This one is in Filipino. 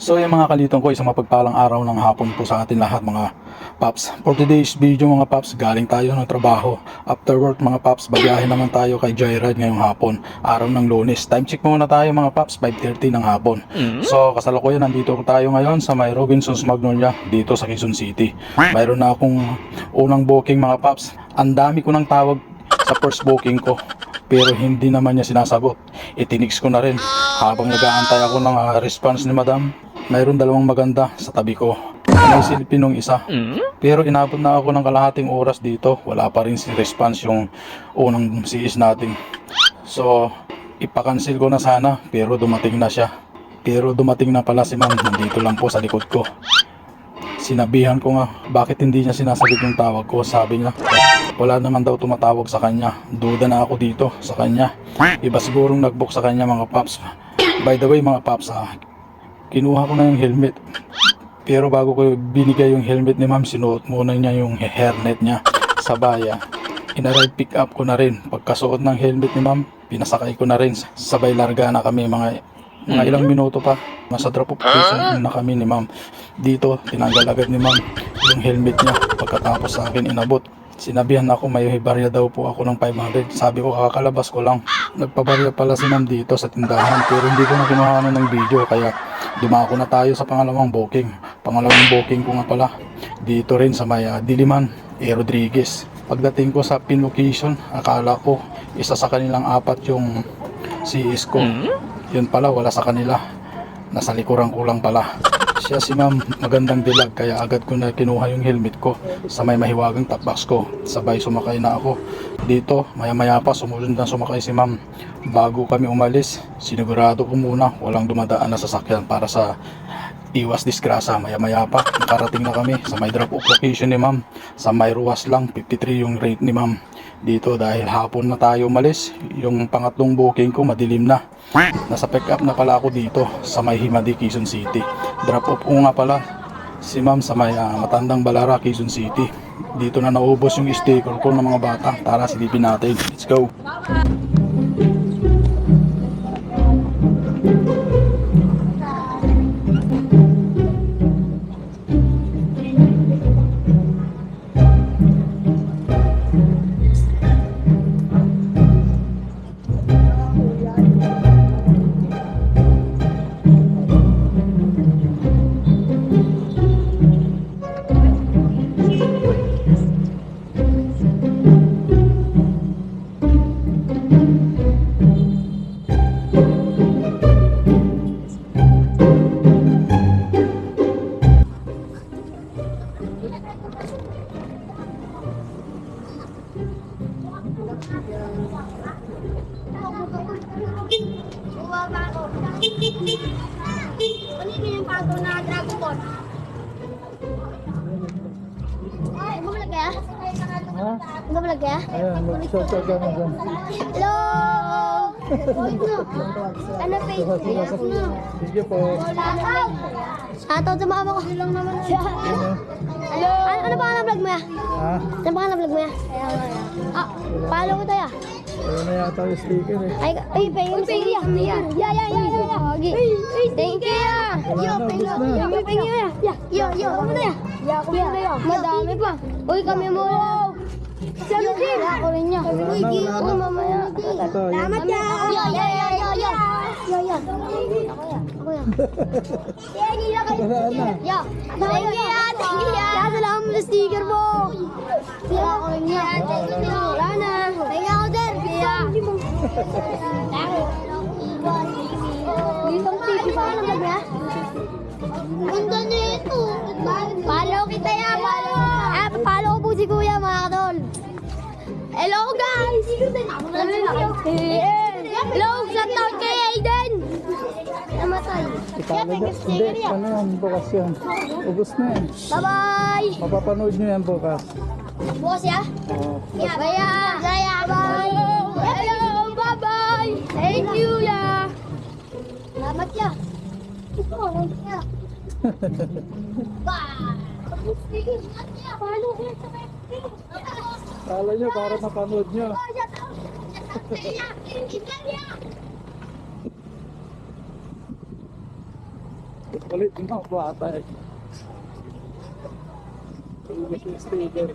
So yung mga kaliton ko, isang mapagpalang araw ng hapon po sa atin lahat mga paps. For today's video mga paps, galing tayo ng trabaho. After work mga paps, babiyahin naman tayo kay Joyride ngayong hapon, araw ng Lunes. Time check muna tayo mga paps, 5:30 ng hapon. So kasalukuyan nandito tayo ngayon sa may Robinsons Magnolia dito sa Quezon City. Mayroon na akong unang booking mga paps. Ang dami ko ng tawag sa first booking ko, pero hindi naman niya sinasagot. Itinix ko na rin habang nag-aantay ako ng response ni madam. Mayroon dalawang maganda sa tabi ko. May silpi nung isa. Pero inabot na ako ng kalahating oras dito. Wala pa rin si response yung unang CS natin. So, ipakansil ko na sana. Pero dumating na siya. Pero dumating na pala si ma'am. Nandito lang po sa likod ko. Sinabihan ko nga, bakit hindi niya sinasagot yung tawag ko? Sabi niya, wala naman daw tumatawag sa kanya. Duda na ako dito sa kanya. Iba sigurong nagbook sa kanya mga paps. By the way mga paps, kinuha ko na yung helmet. Pero bago ko binigay yung helmet ni ma'am, sinuot muna niya yung hairnet niya sa baya. Ina-ride pick up ko na rin. Pagkasuot ng helmet ni ma'am, pinasakay ko na rin. Sabay larga na kami mga ilang minuto pa. Nasa drop off station na kami ni ma'am. Dito, tinanggal agad ni ma'am yung helmet niya. Pagkatapos sa akin inabot. Sinabihan ako may barya daw po ako ng 500. Sabi ko kakalabas ko lang. Nagpabarya pala si ma'am dito sa tindahan. Pero hindi ko na kinuha ng video. Kaya dumako na tayo sa pangalawang booking. Pangalawang booking ko nga pala dito rin sa may Diliman, Rodriguez. Pagdating ko sa pin location, akala ko isa sa kanilang apat yung CS ko. Yun pala wala sa kanila. Nasa likuran ko lang pala. Siya si ma'am, magandang dilag, kaya agad ko na kinuha yung helmet ko sa may mahiwagang top box ko. Sabay sumakay na ako. Dito, maya pa sumunod na sumakay si ma'am. Bago kami umalis, sinigurado ko muna walang dumadaan na sasakyan para sa iwas disgrasya. Maya pa, nakarating na kami sa may drop off location ni ma'am. Sa may ruwas lang, 53 yung rate ni ma'am. Dito dahil hapon na tayo umalis, yung pangatlong booking ko madilim na. Nasa pick up na pala ako dito sa may Himadi, Quezon City. Drop off ko nga pala si ma'am sa may Matandang Balara, Quezon City. Dito na naubos yung sticker ko ng mga bata. Tara, silipin natin. Let's go! Ano yung pato na Dragon Ball? Ay, bumalag kaya? Ha? Bumalag kaya? Ayan, mag-shoutout ka na dyan. Hello! Ano face? Sige po. Shoutout sa mama ko. Hello! Ano pa ang vlog mo ya? Ha? Ano pa ang vlog mo ya? Follow ko tayo. Ayun na yata yung sticker eh. Ay, pengen ya. Okay. Thank you ya. Pengen ya. Ano na ya? Madami pa. Uy, kami mo. Ako rin niya. Ako mamaya. Salamat ya. Ako ya. Wala na. Thank you ya. Salamat sa sticker mo. Ako rin niya. Wala na. Thank you ako din. Ditong TV pa ka naman ya? Ganda na ito. Follow kita ya, follow. Follow ko po si Kuya mga kadol. Hello guys! Hello, shout out kay Aiden! Namatay. Ipalo dyan. Hindi, ano yan, bukas yan. Ubus na yan. Bye-bye! Mapapanood nyo yan bukas. Bukas ya? Oo. Gaya, bye! Hello, bye-bye! Thank you ya! Salamat ya! Bye! Kala nyo, para mapanood nyo. Ulit yung mga bata eh. Ulit yung sticker.